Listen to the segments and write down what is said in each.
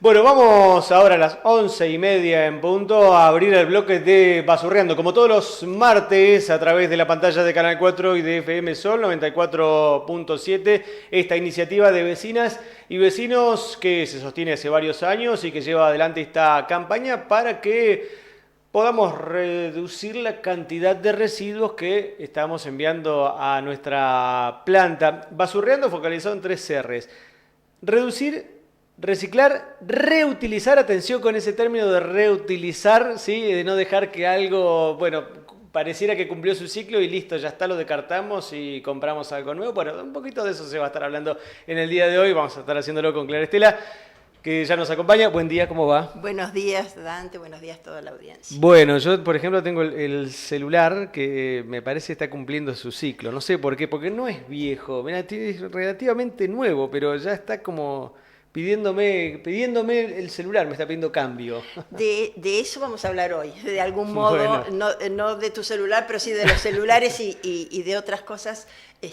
Bueno, vamos ahora a las 11:30 en punto a abrir el bloque de Basurreando, como todos los martes, a través de la pantalla de Canal 4 y de FM Sol 94.7, esta iniciativa de vecinas y vecinos que se sostiene hace varios años y que lleva adelante esta campaña para que podamos reducir la cantidad de residuos que estamos enviando a nuestra planta. Basurreando focalizado en 3 R's. Reducir, reciclar, reutilizar, atención con ese término de reutilizar, ¿sí? De no dejar que algo, bueno, pareciera que cumplió su ciclo y listo, ya está, lo descartamos y compramos algo nuevo. Bueno, un poquito de eso se va a estar hablando en el día de hoy, vamos a estar haciéndolo con Clara Estela, que ya nos acompaña. Buen día, ¿cómo va? Buenos días, Dante, buenos días a toda la audiencia. Bueno, yo por ejemplo tengo el celular que me parece está cumpliendo su ciclo, no sé por qué, porque no es viejo, mirá, es relativamente nuevo, pero ya está como pidiéndome el celular, me está pidiendo cambio. De eso vamos a hablar hoy, de algún modo, Bueno. no de tu celular, pero sí de los celulares y de otras cosas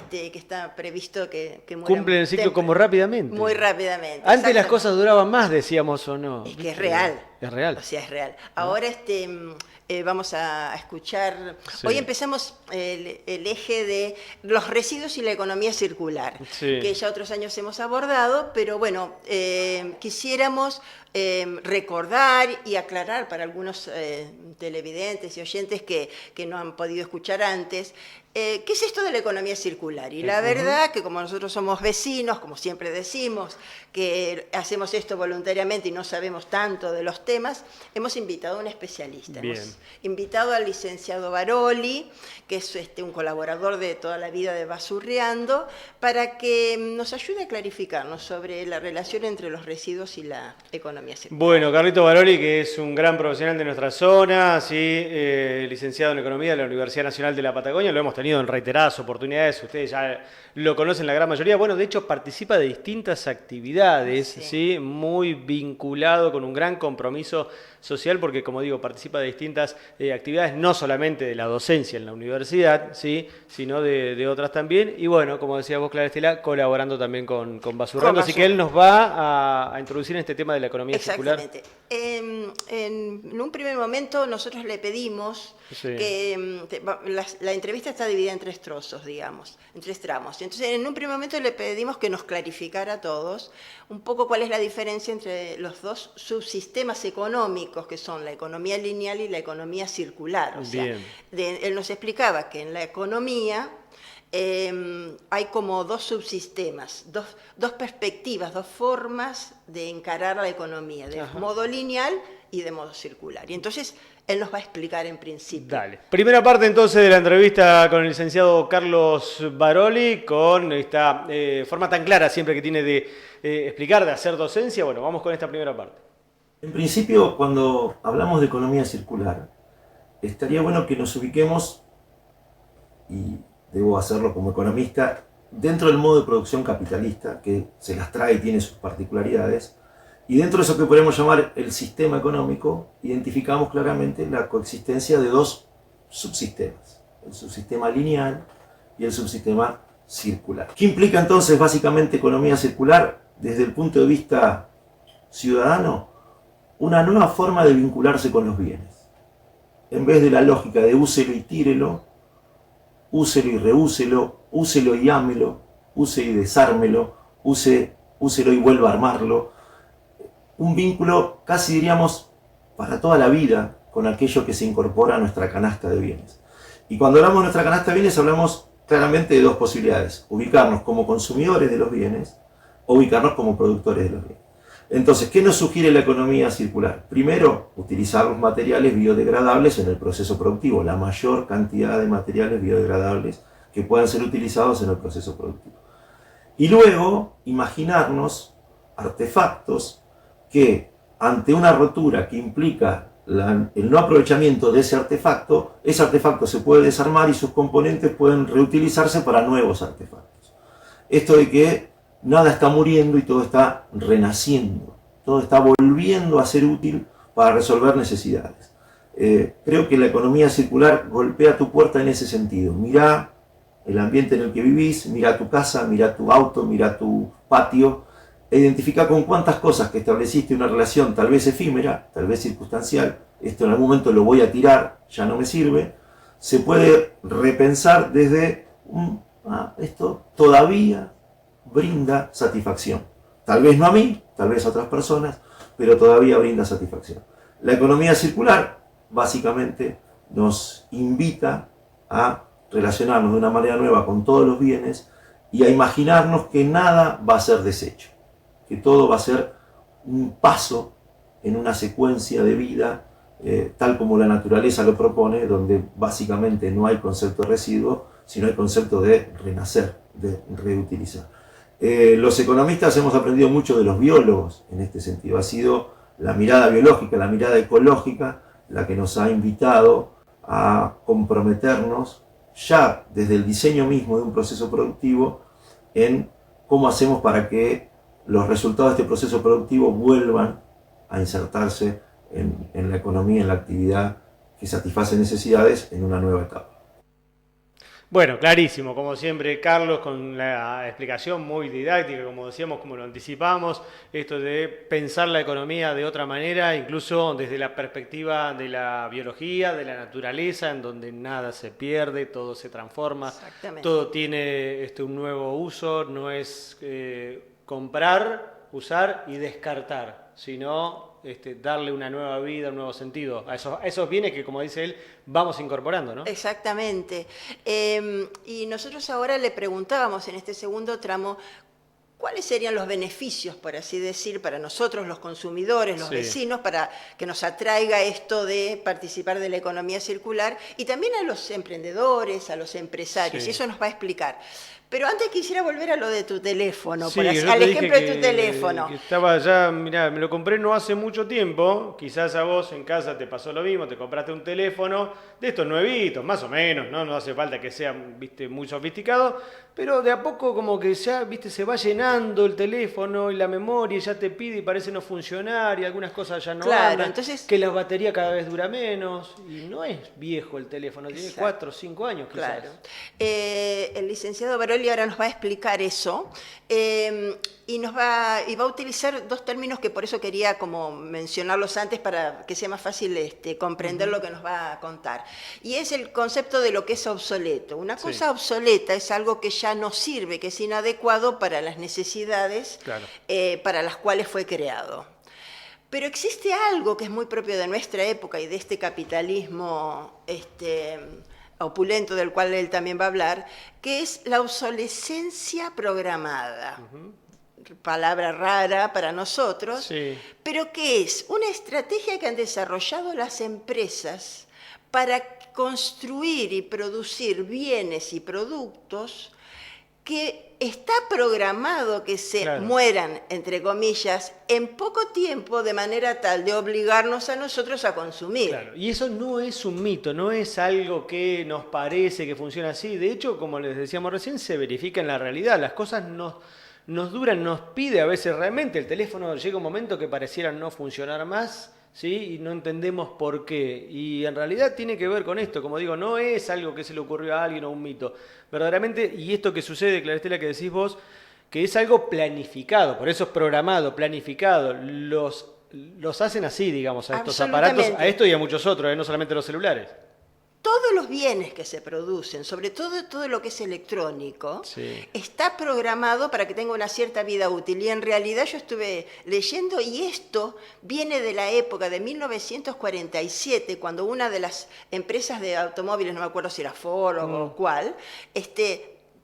que está previsto que mueran. Cumplen el ciclo como rápidamente. Muy rápidamente. Antes las cosas duraban más, decíamos, o no. Es que es real. Es real. O sea, es real. Ahora vamos a escuchar. Sí. Hoy empezamos el eje de los residuos y la economía circular, Sí. que ya otros años hemos abordado, pero bueno, quisiéramos recordar y aclarar para algunos televidentes y oyentes que no han podido escuchar antes. ¿Qué es esto de la economía circular? Y la verdad que como nosotros somos vecinos, como siempre decimos, que hacemos esto voluntariamente y no sabemos tanto de los temas, hemos invitado a un especialista. Bien. Hemos invitado al licenciado Baroli, que es un colaborador de toda la vida de Basurreando, para que nos ayude a clarificarnos sobre la relación entre los residuos y la economía circular. Bueno, Carlito Baroli, que es un gran profesional de nuestra zona, ¿sí? Licenciado en Economía de la Universidad Nacional de la Patagonia, lo hemos tenido en reiteradas oportunidades, ustedes ya lo conocen la gran mayoría. Bueno, de hecho participa de distintas actividades, ¿sí? Muy vinculado con un gran compromiso social, porque como digo, participa de distintas actividades, no solamente de la docencia en la universidad, ¿sí? Sino de otras también. Y bueno, como decía vos, Clara Estela, colaborando también con Basurreando. Así que él nos va a introducir en este tema de la economía circular. Exactamente. En un primer momento nosotros le pedimos que la entrevista está dividida en 3 trozos, digamos, en 3 tramos. Entonces, en un primer momento le pedimos que nos clarificara a todos un poco cuál es la diferencia entre los dos subsistemas económicos, que son la economía lineal y la economía circular. O sea, él nos explicaba que en la economía hay como 2 subsistemas, dos perspectivas, 2 formas de encarar la economía, de modo lineal y de modo circular. Y entonces él nos va a explicar en principio. Dale. Primera parte entonces de la entrevista con el licenciado Carlos Baroli, con esta forma tan clara siempre que tiene de explicar, de hacer docencia. Bueno, vamos con esta primera parte. En principio, cuando hablamos de economía circular, estaría bueno que nos ubiquemos, y debo hacerlo como economista, dentro del modo de producción capitalista, que se las trae y tiene sus particularidades, y dentro de eso que podemos llamar el sistema económico, identificamos claramente la coexistencia de 2 subsistemas, el subsistema lineal y el subsistema circular. ¿Qué implica entonces básicamente economía circular? Desde el punto de vista ciudadano, una nueva forma de vincularse con los bienes. En vez de la lógica de úselo y tírelo, úselo y reúselo, úselo y ámelo, use y desármelo, úselo y vuelva a armarlo. Un vínculo casi diríamos para toda la vida con aquello que se incorpora a nuestra canasta de bienes. Y cuando hablamos de nuestra canasta de bienes hablamos claramente de 2 posibilidades: ubicarnos como consumidores de los bienes o ubicarnos como productores de los bienes. Entonces, ¿qué nos sugiere la economía circular? Primero, utilizar los materiales biodegradables en el proceso productivo, la mayor cantidad de materiales biodegradables que puedan ser utilizados en el proceso productivo. Y luego, imaginarnos artefactos que, ante una rotura que implica el no aprovechamiento de ese artefacto se puede desarmar y sus componentes pueden reutilizarse para nuevos artefactos. Esto de que nada está muriendo y todo está renaciendo, todo está volviendo a ser útil para resolver necesidades. Creo que la economía circular golpea tu puerta en ese sentido. Mirá el ambiente en el que vivís, mirá tu casa, mirá tu auto, mirá tu patio e identificar con cuántas cosas que estableciste una relación tal vez efímera, tal vez circunstancial, esto en algún momento lo voy a tirar, ya no me sirve, se puede repensar desde esto todavía brinda satisfacción. Tal vez no a mí, tal vez a otras personas, pero todavía brinda satisfacción. La economía circular básicamente nos invita a relacionarnos de una manera nueva con todos los bienes y a imaginarnos que nada va a ser desecho, que todo va a ser un paso en una secuencia de vida tal como la naturaleza lo propone, donde básicamente no hay concepto de residuo, sino hay concepto de renacer, de reutilizar. Los economistas hemos aprendido mucho de los biólogos en este sentido. Ha sido la mirada biológica, la mirada ecológica, la que nos ha invitado a comprometernos ya desde el diseño mismo de un proceso productivo en cómo hacemos para que los resultados de este proceso productivo vuelvan a insertarse en la economía, en la actividad que satisface necesidades en una nueva etapa. Bueno, clarísimo, como siempre, Carlos, con la explicación muy didáctica, como decíamos, como lo anticipamos, esto de pensar la economía de otra manera, incluso desde la perspectiva de la biología, de la naturaleza, en donde nada se pierde, todo se transforma, todo tiene un nuevo uso, no es comprar, usar y descartar, sino darle una nueva vida, un nuevo sentido a esos bienes que, como dice él, vamos incorporando, ¿no? Exactamente. Y nosotros ahora le preguntábamos en este segundo tramo, ¿cuáles serían los beneficios, por así decir, para nosotros, los consumidores, los vecinos, para que nos atraiga esto de participar de la economía circular, y también a los emprendedores, a los empresarios? Y eso nos va a explicar. Pero antes quisiera volver a lo de tu teléfono, al ejemplo de tu teléfono. Que estaba ya, mirá, me lo compré no hace mucho tiempo, quizás a vos en casa te pasó lo mismo, te compraste un teléfono de estos nuevitos, más o menos, no hace falta que sea, muy sofisticado, pero de a poco como que ya, se va llenando el teléfono y la memoria ya te pide y parece no funcionar y algunas cosas ya no andan, entonces, que la batería cada vez dura menos y no es viejo el teléfono, tiene 4 o 5 años quizás. Claro. El licenciado Baroli ahora nos va a explicar eso y va a utilizar dos términos que por eso quería como mencionarlos antes para que sea más fácil comprender lo que nos va a contar. Y es el concepto de lo que es obsoleto. Una cosa obsoleta es algo que ya no sirve, que es inadecuado para las necesidades para las cuales fue creado. Pero existe algo que es muy propio de nuestra época y de este capitalismo opulento del cual él también va a hablar, que es la obsolescencia programada. Palabra rara para nosotros, pero que es una estrategia que han desarrollado las empresas para construir y producir bienes y productos que está programado que se mueran, entre comillas, en poco tiempo, de manera tal de obligarnos a nosotros a consumir. Claro. Y eso no es un mito, no es algo que nos parece que funciona así. De hecho, como les decíamos recién, se verifica en la realidad. Las cosas nos duran, nos pide a veces realmente. El teléfono llega un momento que pareciera no funcionar más, ¿sí? Y no entendemos por qué. Y en realidad tiene que ver con esto. Como digo, no es algo que se le ocurrió a alguien o un mito. Verdaderamente, y esto que sucede, Clara Estela, que decís vos, que es algo planificado, por eso es programado, planificado. Los hacen así, digamos, a estos aparatos, a esto y a muchos otros, no solamente los celulares. Todos los bienes que se producen, sobre todo lo que es electrónico, está programado para que tenga una cierta vida útil. Y en realidad yo estuve leyendo, y esto viene de la época de 1947, cuando una de las empresas de automóviles, no me acuerdo si era Ford o cuál,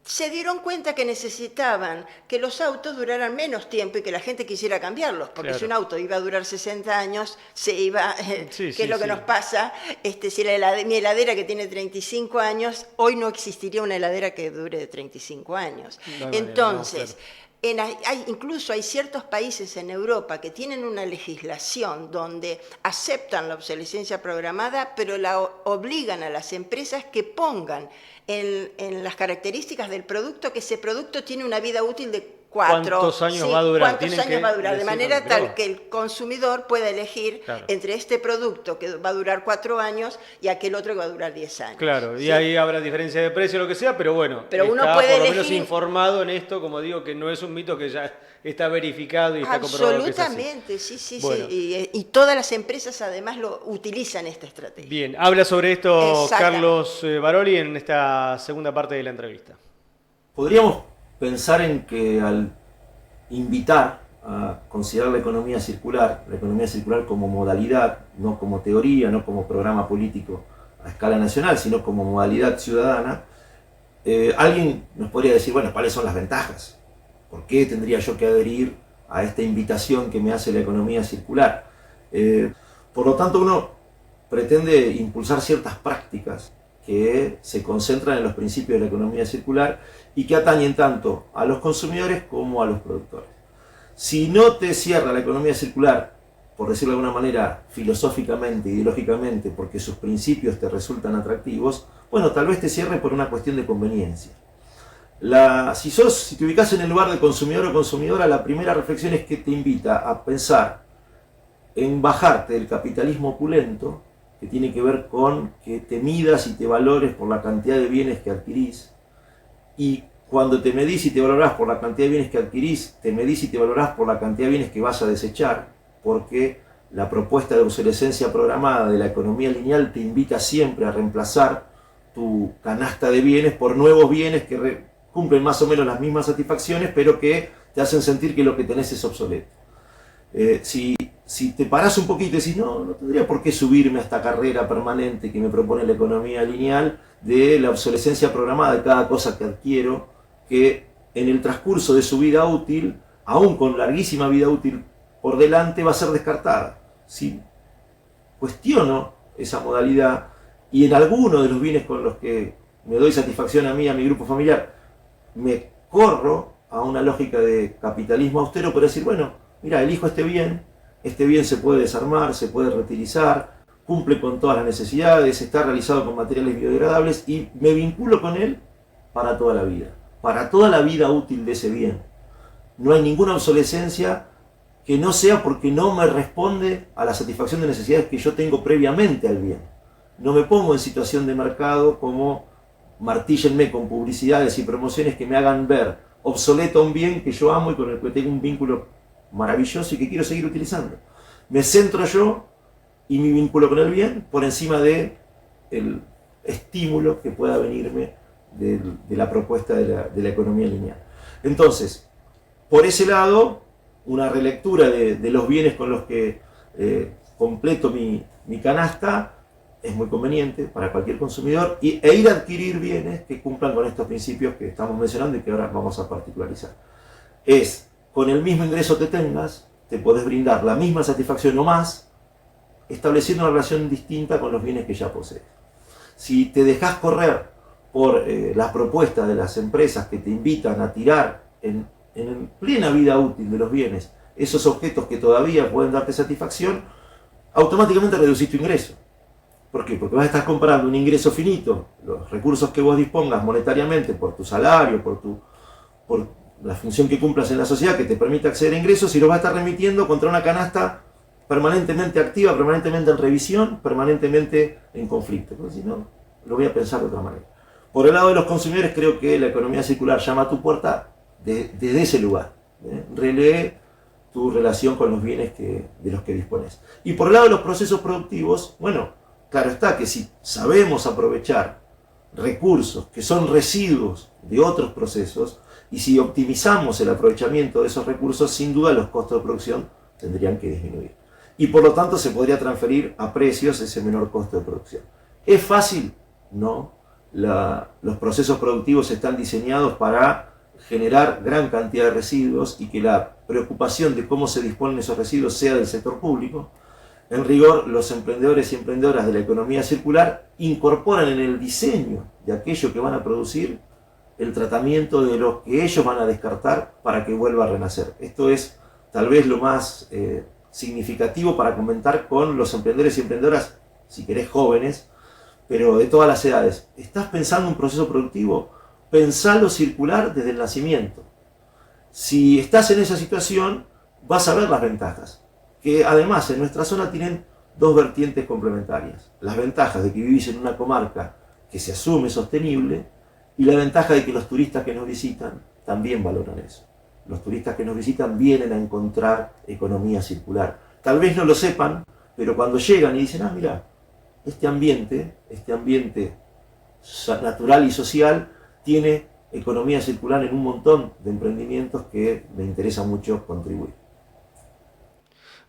se dieron cuenta que necesitaban que los autos duraran menos tiempo y que la gente quisiera cambiarlos, porque si un auto iba a durar 60 años, se iba, que es lo que nos pasa, si mi heladera que tiene 35 años, hoy no existiría una heladera que dure 35 años. Entonces, incluso hay ciertos países en Europa que tienen una legislación donde aceptan la obsolescencia programada, pero la obligan a las empresas que pongan en las características del producto que ese producto tiene una vida útil de ¿Cuántos años va a durar? ¿Cuántos años va a durar? De manera tal que el consumidor pueda elegir entre este producto que va a durar 4 años y aquel otro que va a durar 10 años. Claro, y ahí habrá diferencia de precio, lo que sea, pero bueno, pero uno está puede por lo menos elegir... informado en esto, como digo, que no es un mito, que ya está verificado y está comprobado que es así. Absolutamente, sí. Bueno. Y todas las empresas además utilizan esta estrategia. Bien, habla sobre esto Carlos Baroli en esta segunda parte de la entrevista. Podríamos pensar en que al invitar a considerar la economía circular como modalidad, no como teoría, no como programa político a escala nacional, sino como modalidad ciudadana, alguien nos podría decir, bueno, ¿cuáles son las ventajas? ¿Por qué tendría yo que adherir a esta invitación que me hace la economía circular? Por lo tanto, uno pretende impulsar ciertas prácticas que se concentran en los principios de la economía circular y que atañen tanto a los consumidores como a los productores. Si no te cierra la economía circular, por decirlo de alguna manera, filosóficamente, ideológicamente, porque sus principios te resultan atractivos, bueno, tal vez te cierre por una cuestión de conveniencia. Si te ubicas en el lugar de consumidor o consumidora, la primera reflexión es que te invita a pensar en bajarte del capitalismo opulento, que tiene que ver con que te midas y te valores por la cantidad de bienes que adquirís. Y cuando te medís y te valorás por la cantidad de bienes que adquirís, te medís y te valorás por la cantidad de bienes que vas a desechar, porque la propuesta de obsolescencia programada de la economía lineal te invita siempre a reemplazar tu canasta de bienes por nuevos bienes que cumplen más o menos las mismas satisfacciones, pero que te hacen sentir que lo que tenés es obsoleto. Si te parás un poquito y decís, no tendría por qué subirme a esta carrera permanente que me propone la economía lineal de la obsolescencia programada de cada cosa que adquiero, que en el transcurso de su vida útil, aún con larguísima vida útil por delante, va a ser descartada. Si cuestiono esa modalidad y en alguno de los bienes con los que me doy satisfacción a mí, a mi grupo familiar, me corro a una lógica de capitalismo austero para decir, bueno, mira, elijo este bien se puede desarmar, se puede reutilizar, cumple con todas las necesidades, está realizado con materiales biodegradables y me vinculo con él para toda la vida útil de ese bien. No hay ninguna obsolescencia que no sea porque no me responde a la satisfacción de necesidades que yo tengo previamente al bien. No me pongo en situación de mercado como martíllenme con publicidades y promociones que me hagan ver obsoleto un bien que yo amo y con el que tengo un vínculo maravilloso y que quiero seguir utilizando. Me centro yo y me vinculo con el bien por encima del estímulo que pueda venirme de la propuesta de la economía lineal. Entonces, por ese lado, una relectura de los bienes con los que completo mi canasta es muy conveniente para cualquier consumidor e ir a adquirir bienes que cumplan con estos principios que estamos mencionando y que ahora vamos a particularizar. Con el mismo ingreso que tengas, te podés brindar la misma satisfacción o más, estableciendo una relación distinta con los bienes que ya posees. Si te dejás correr por las propuestas de las empresas que te invitan a tirar en plena vida útil de los bienes esos objetos que todavía pueden darte satisfacción, automáticamente reducís tu ingreso. ¿Por qué? Porque vas a estar comprando un ingreso finito, los recursos que vos dispongas monetariamente por tu salario, por la función que cumplas en la sociedad que te permite acceder a ingresos, y los vas a estar remitiendo contra una canasta permanentemente activa, permanentemente en revisión, permanentemente en conflicto. Porque si no, lo voy a pensar de otra manera. Por el lado de los consumidores, creo que la economía circular llama a tu puerta desde ese lugar. Relee tu relación con los bienes de los que dispones. Y por el lado de los procesos productivos, bueno, claro está que si sabemos aprovechar recursos que son residuos de otros procesos, y si optimizamos el aprovechamiento de esos recursos, sin duda los costos de producción tendrían que disminuir. Y por lo tanto se podría transferir a precios ese menor costo de producción. ¿Es fácil? No. Los procesos productivos están diseñados para generar gran cantidad de residuos y que la preocupación de cómo se disponen esos residuos sea del sector público. En rigor, los emprendedores y emprendedoras de la economía circular incorporan en el diseño de aquello que van a producir el tratamiento de lo que ellos van a descartar para que vuelva a renacer. Esto es tal vez lo más significativo para comentar con los emprendedores y emprendedoras, si querés jóvenes, pero de todas las edades. ¿Estás pensando un proceso productivo? Pensalo circular desde el nacimiento. Si estás en esa situación, vas a ver las ventajas, que además en nuestra zona tienen dos vertientes complementarias. Las ventajas de que vivís en una comarca que se asume sostenible y la ventaja de que los turistas que nos visitan también valoran eso. Los turistas que nos visitan vienen a encontrar economía circular. Tal vez no lo sepan, pero cuando llegan y dicen, ah, mira, este ambiente natural y social tiene economía circular en un montón de emprendimientos que me interesa mucho contribuir.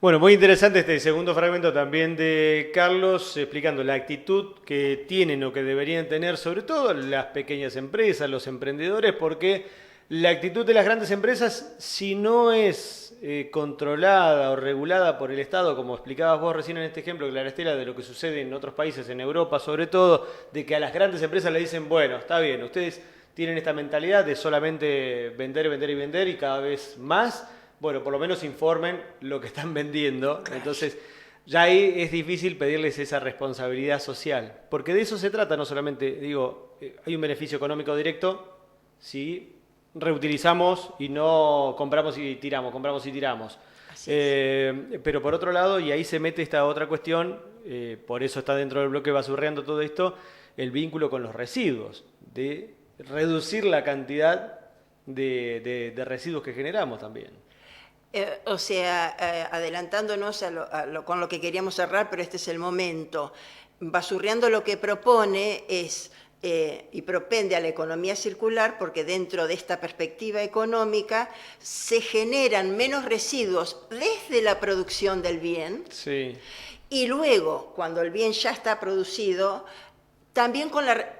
Bueno, muy interesante este segundo fragmento también de Carlos, explicando la actitud que tienen o que deberían tener, sobre todo las pequeñas empresas, los emprendedores, porque la actitud de las grandes empresas, si no es controlada o regulada por el Estado, como explicabas vos recién en este ejemplo, Clara Estela, de lo que sucede en otros países, en Europa sobre todo, de que a las grandes empresas le dicen, bueno, está bien, ustedes tienen esta mentalidad de solamente vender, vender y vender y cada vez más. Bueno, por lo menos informen lo que están vendiendo. Claro. Entonces, ya ahí es difícil pedirles esa responsabilidad social. Porque de eso se trata, no solamente, digo, hay un beneficio económico directo si reutilizamos y no compramos y tiramos, compramos y tiramos. Pero por otro lado, y ahí se mete esta otra cuestión, por eso está dentro del bloque basurreando todo esto, el vínculo con los residuos, de reducir la cantidad de residuos que generamos también. Adelantándonos con lo que queríamos cerrar, pero este es el momento. Basurreando lo que propone es, y propende a la economía circular, porque dentro de esta perspectiva económica se generan menos residuos desde la producción del bien, sí. Y luego, cuando el bien ya está producido, también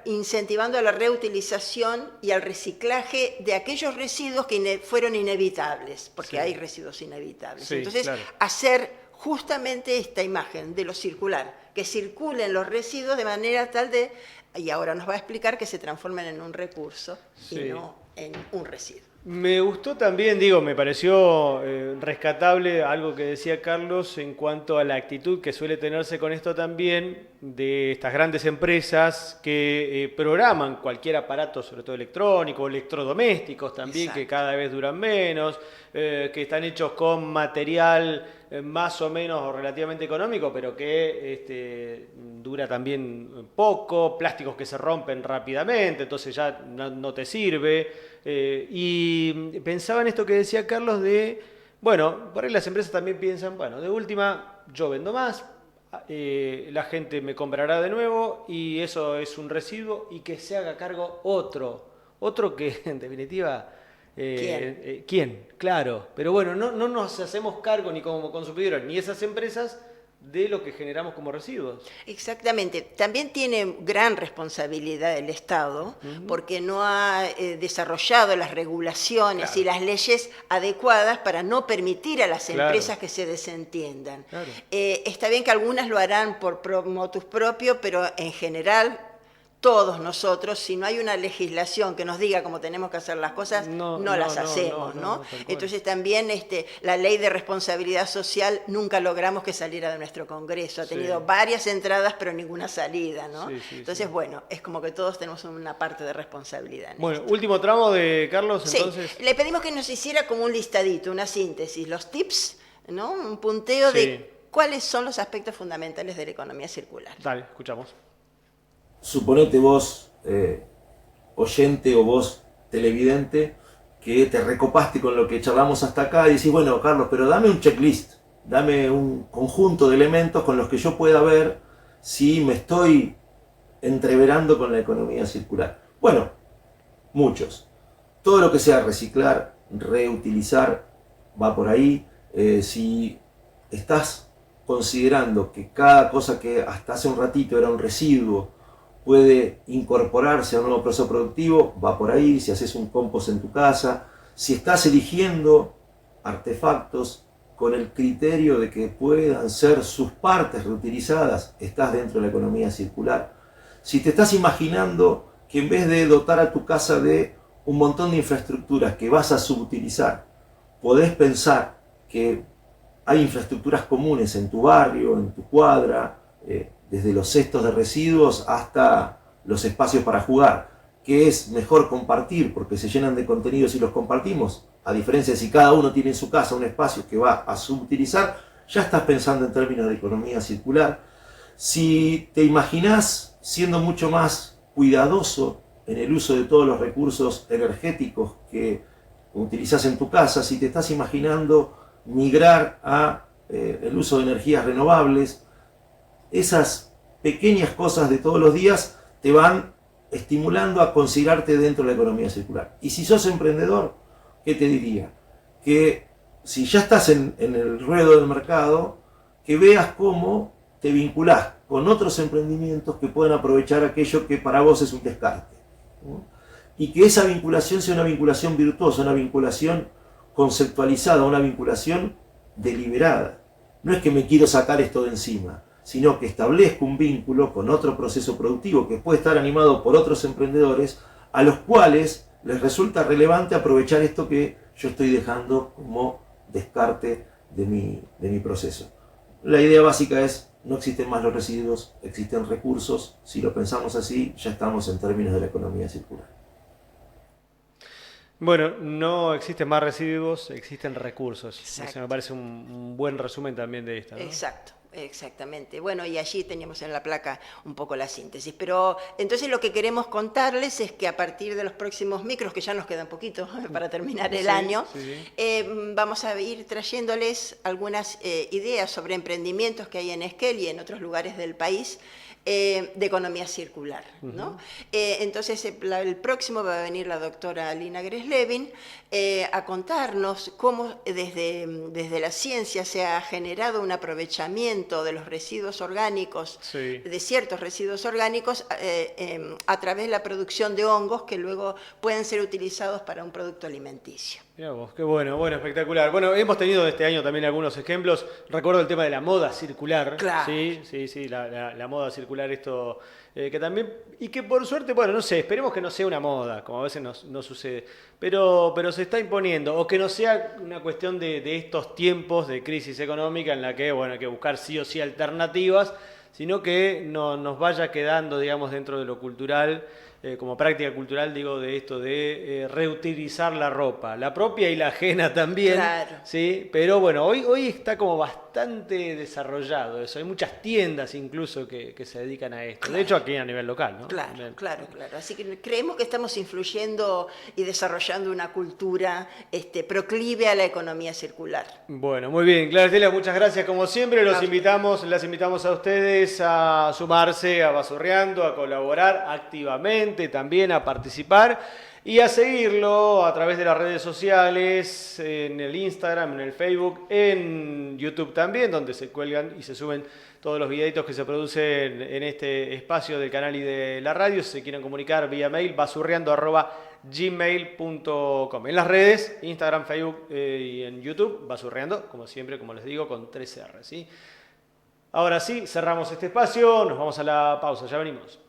incentivando a la reutilización y al reciclaje de aquellos residuos que fueron inevitables, porque sí. Hay residuos inevitables. Sí, entonces, claro. Hacer justamente esta imagen de lo circular, que circulen los residuos de manera tal de, y ahora nos va a explicar, que se transformen en un recurso sí. Y no en un residuo. Me gustó también, me pareció rescatable algo que decía Carlos en cuanto a la actitud que suele tenerse con esto también de estas grandes empresas que programan cualquier aparato, sobre todo electrónico, electrodomésticos también, exacto. Que cada vez duran menos, que están hechos con material más o menos o relativamente económico, pero que dura también poco, plásticos que se rompen rápidamente, entonces ya no te sirve. Y pensaba en esto que decía Carlos de, bueno, por ahí las empresas también piensan, bueno, de última yo vendo más, la gente me comprará de nuevo y eso es un residuo y que se haga cargo otro que en definitiva... ¿Quién? Claro, pero bueno, no nos hacemos cargo ni como consumidores ni esas empresas de lo que generamos como residuos. Exactamente. También tiene gran responsabilidad el Estado, porque no ha desarrollado las regulaciones claro. Y las leyes adecuadas para no permitir a las empresas claro. Que se desentiendan. Claro. Está bien que algunas lo harán por motus propio, pero en general... Todos nosotros, si no hay una legislación que nos diga cómo tenemos que hacer las cosas, no las hacemos, ¿no? Entonces también la ley de responsabilidad social nunca logramos que saliera de nuestro Congreso. Ha tenido sí. Varias entradas, pero ninguna salida, ¿no? Sí, entonces, bueno, es como que todos tenemos una parte de responsabilidad. Bueno, último tramo de Carlos, entonces. Sí, le pedimos que nos hiciera como un listadito, una síntesis, los tips, ¿no? Un punteo sí. De cuáles son los aspectos fundamentales de la economía circular. Dale, escuchamos. Suponete vos, oyente o vos, televidente, que te recopaste con lo que charlamos hasta acá y decís, bueno, Carlos, pero dame un checklist, dame un conjunto de elementos con los que yo pueda ver si me estoy entreverando con la economía circular. Bueno, muchos. Todo lo que sea reciclar, reutilizar, va por ahí. Si estás considerando que cada cosa que hasta hace un ratito era un residuo, puede incorporarse a un nuevo proceso productivo, va por ahí. Si haces un compost en tu casa, si estás eligiendo artefactos con el criterio de que puedan ser sus partes reutilizadas, estás dentro de la economía circular. Si te estás imaginando que en vez de dotar a tu casa de un montón de infraestructuras que vas a subutilizar, podés pensar que hay infraestructuras comunes en tu barrio, en tu cuadra, desde los cestos de residuos hasta los espacios para jugar, que es mejor compartir porque se llenan de contenidos y los compartimos, A diferencia de si cada uno tiene en su casa un espacio que va a subutilizar, ya estás pensando en términos de economía circular. Si te imaginás siendo mucho más cuidadoso en el uso de todos los recursos energéticos que utilizás en tu casa, si te estás imaginando migrar a el uso de energías renovables, esas pequeñas cosas de todos los días te van estimulando a considerarte dentro de la economía circular. Y si sos emprendedor, ¿qué te diría? Que si ya estás en el ruedo del mercado, que veas cómo te vinculás con otros emprendimientos que puedan aprovechar aquello que para vos es un descarte, ¿no? Y que esa vinculación sea una vinculación virtuosa, una vinculación conceptualizada, una vinculación deliberada. No es que me quiero sacar esto de encima, sino que establezco un vínculo con otro proceso productivo que puede estar animado por otros emprendedores a los cuales les resulta relevante aprovechar esto que yo estoy dejando como descarte de mi proceso. La idea básica es: no existen más los residuos, existen recursos. Si lo pensamos así, ya estamos en términos de la economía circular. Bueno, no existen más residuos, existen recursos. Exacto. Eso me parece un buen resumen también de esta, ¿no? Exacto, exactamente. Bueno, y allí teníamos en la placa un poco la síntesis. Pero entonces lo que queremos contarles es que a partir de los próximos micros, que ya nos queda un poquito para terminar el año, vamos a ir trayéndoles algunas ideas sobre emprendimientos que hay en Esquel y en otros lugares del país, de economía circular, ¿no? Entonces el próximo va a venir la doctora Lina Greslevin a contarnos cómo desde la ciencia se ha generado un aprovechamiento de los residuos orgánicos, de ciertos residuos orgánicos, a través de la producción de hongos que luego pueden ser utilizados para un producto alimenticio. Mirá vos, qué bueno, bueno, espectacular. Bueno, hemos tenido este año también algunos ejemplos. Recuerdo el tema de la moda circular. Claro. Sí, la moda circular, esto que también, y que por suerte, bueno, no sé, esperemos que no sea una moda, como a veces no sucede, pero se está imponiendo, o que no sea una cuestión de estos tiempos de crisis económica en la que, bueno, hay que buscar sí o sí alternativas, sino que nos vaya quedando, digamos, dentro de lo cultural, como práctica cultural, digo, de esto de reutilizar la ropa, la propia y la ajena también, Claro. ¿sí? Pero bueno, hoy está como bastante desarrollado eso, hay muchas tiendas incluso que se dedican a esto, Claro. De hecho aquí a nivel local, ¿no? Claro. Así que creemos que estamos influyendo y desarrollando una cultura proclive a la economía circular. Bueno, muy bien, Clara Estela, muchas gracias como siempre. Las invitamos a ustedes a sumarse a Basurreando, a colaborar activamente, también a participar y a seguirlo a través de las redes sociales, en el Instagram, en el Facebook, en YouTube también, donde se cuelgan y se suben todos los videitos que se producen en este espacio del canal y de la radio. Si se quieren comunicar vía mail, basurreando@gmail.com. En las redes, Instagram, Facebook y en YouTube, Basurreando, como siempre, como les digo, con 3 R, ¿sí? Ahora sí, cerramos este espacio, nos vamos a la pausa, ya venimos.